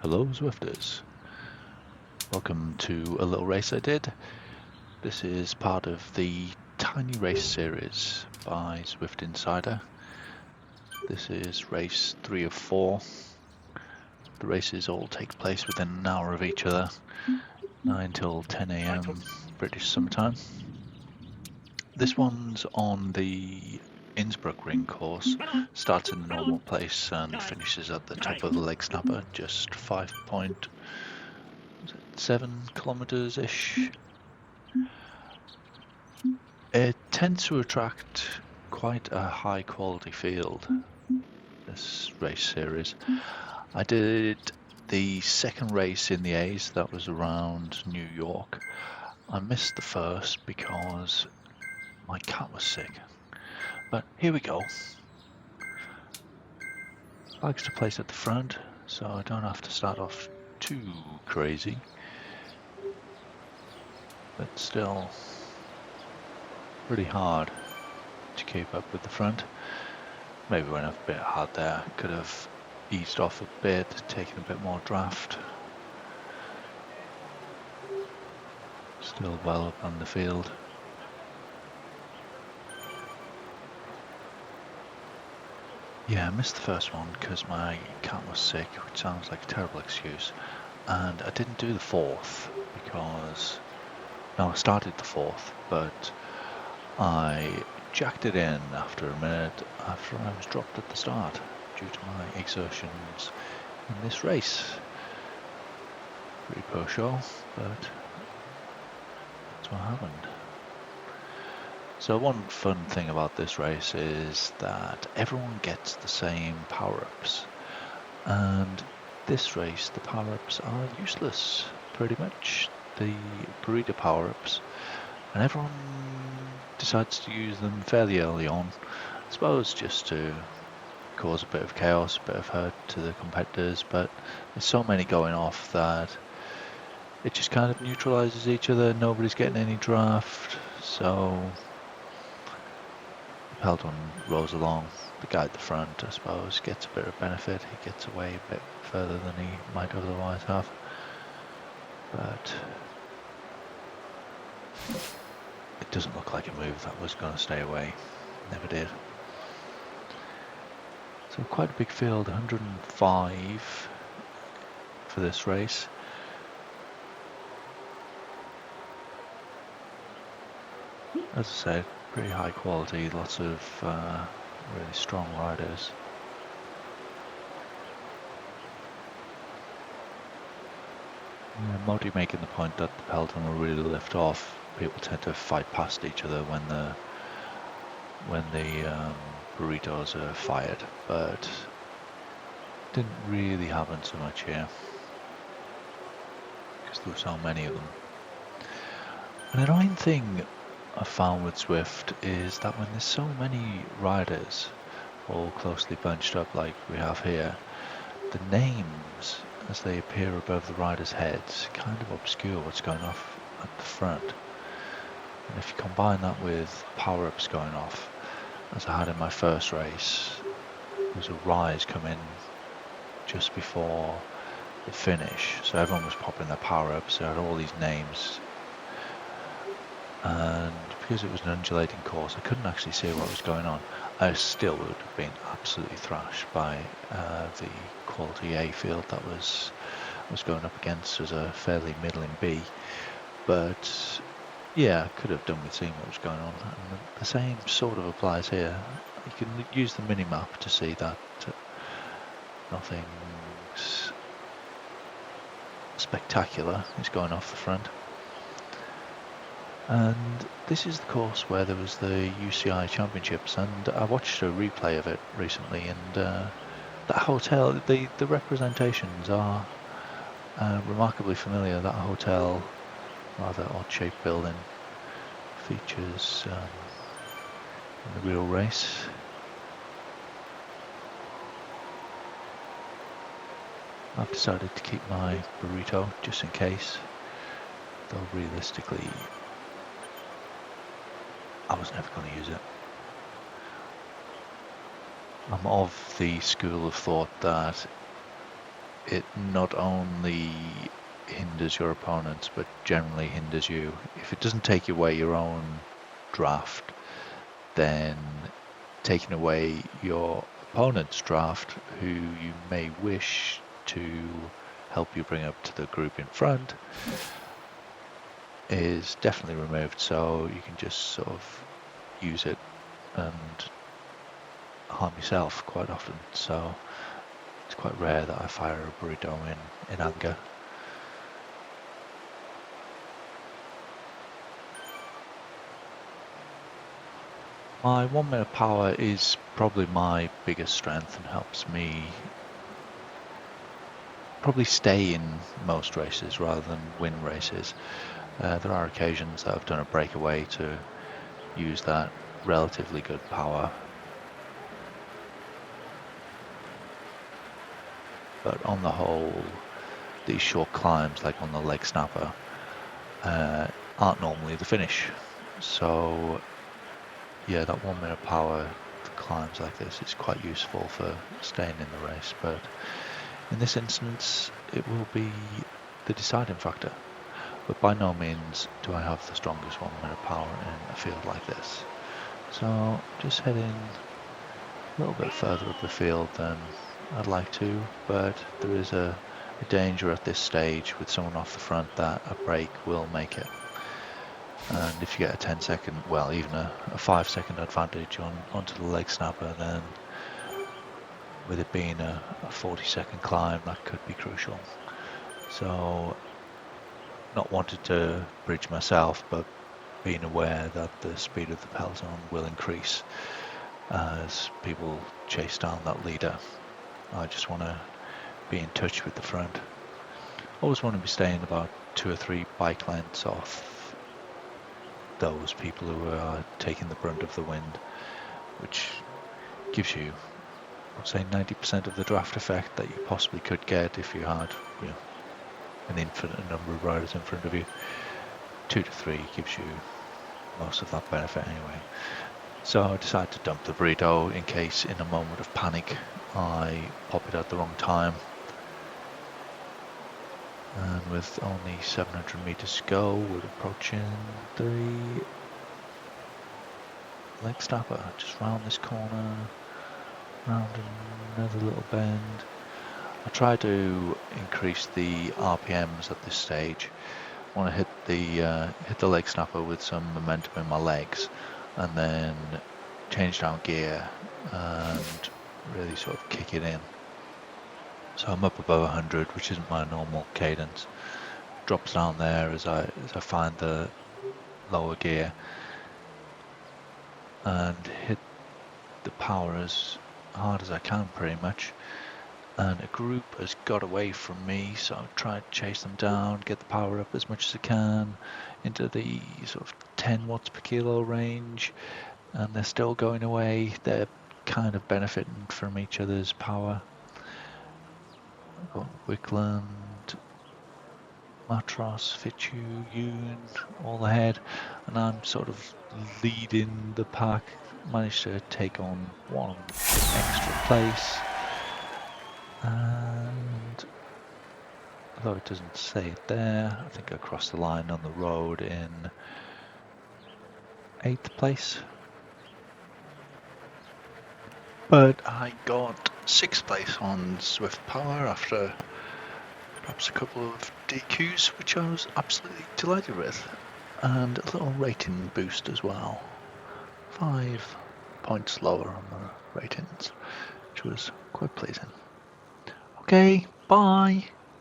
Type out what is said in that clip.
Hello Zwifters, welcome to a little race I did. This is part of the Tiny Race series by Zwift Insider. This is race 3 of 4. The races all take place within an hour of each other, 9 till 10 AM British summertime. This one's on the Innsbruckring course, starts in the normal place and finishes at the top of the leg snapper, just 5.7 kilometers-ish. It tends to attract quite a high quality field, this race series. I did the second race in the A's, that was around New York. I missed the first because my cat was sick. But here we go. Likes to place at the front, so I don't have to start off too crazy. But still pretty hard to keep up with the front. Maybe went a bit hard there, could have eased off a bit, taken a bit more draft. Still well up on the field. Yeah, I missed the first one because my cat was sick, which sounds like a terrible excuse. And I didn't do the fourth because, no, I started the fourth, but I jacked it in after a minute after I was dropped at the start due to my exertions in this race. Pretty poor show, but that's what happened. So one fun thing about this race is that everyone gets the same power-ups, and this race the power-ups are useless pretty much, the burrito power-ups, and everyone decides to use them fairly early on, I suppose just to cause a bit of chaos, a bit of hurt to the competitors, but there's so many going off that it just kind of neutralizes each other, nobody's getting any draft, so the peloton rolls along. The guy at the front, I suppose, gets a bit of benefit, he gets away a bit further than he might otherwise have, but it doesn't look like a move that was going to stay away, never did. So quite a big field, 105 for this race. As I said, pretty high quality, lots of really strong riders. Yeah, Modi making the point that the peloton will really lift off. People tend to fight past each other when the burritos are fired, but didn't really happen so much here because there were so many of them. An annoying thing I found with Zwift is that when there's so many riders all closely bunched up like we have here, the names as they appear above the riders' heads kind of obscure what's going off at the front. And if you combine that with power-ups going off, as I had in my first race, there was a rise coming just before the finish, so everyone was popping their power-ups, they had all these names, and because it was an undulating course I couldn't actually see what was going on. I still would have been absolutely thrashed by the quality A field that was going up against as a fairly middling B, but yeah, I could have done with seeing what was going on, and the same sort of applies here. You can use the mini-map to see that nothing's spectacular is going off the front. And this is the course where there was the UCI Championships, and I watched a replay of it recently, and that hotel, the representations are remarkably familiar. That hotel, rather odd-shaped building, features in the real race. I've decided to keep my burrito just in case, though realistically I was never going to use it. I'm of the school of thought that it not only hinders your opponents, but generally hinders you. If it doesn't take away your own draft, then taking away your opponent's draft, who you may wish to help you bring up to the group in front, is definitely removed. So you can just sort of use it and harm yourself quite often. So it's quite rare that I fire a burrito in anger. My 1 minute power is probably my biggest strength and helps me probably stay in most races rather than win races. There are occasions that I've done a breakaway to use that relatively good power, but on the whole, these short climbs, like on the leg snapper, aren't normally the finish. So yeah, that 1 minute power for climbs like this is quite useful for staying in the race, but in this instance it will be the deciding factor. But by no means do I have the strongest 1 minute power in a field like this. So just heading a little bit further up the field than I'd like to, but there is a danger at this stage with someone off the front that a break will make it. And if you get a 10-second, well, even a 5-second advantage onto the leg snapper, then with it being a 40-second climb, that could be crucial. So not wanting to bridge myself, but being aware that the speed of the peloton will increase as people chase down that leader. I just want to be in touch with the front. Always want to be staying about 2 or 3 bike lengths off those people who are taking the brunt of the wind, which gives you, I'd say, 90% of the draft effect that you possibly could get if you had, you know, an infinite number of riders in front of you. 2 to 3 gives you most of that benefit anyway. So I decided to dump the burrito in case in a moment of panic I pop it at the wrong time. And with only 700 meters to go, we're approaching the leg snapper. Just round this corner, round another little bend. I try to increase the RPMs at this stage. I want to hit the leg snapper with some momentum in my legs, and then change down gear and really sort of kick it in. So I'm up above 100, which isn't my normal cadence. Drops down there as I find the lower gear and hit the power as hard as I can, pretty much. And a group has got away from me, so I've tried to chase them down, get the power up as much as I can into the sort of 10 watts per kilo range, and they're still going away. They're kind of benefiting from each other's power. I've got Wickland, Matros, Fichu, Yoon, all ahead, and I'm sort of leading the pack. Managed to take on 1 extra place, and although it doesn't say it there, I think I crossed the line on the road in 8th place. But I got 6th place on Zwift Power after perhaps a couple of DQs, which I was absolutely delighted with, and a little rating boost as well. 5 points lower on the ratings, which was quite pleasing. Okay, bye.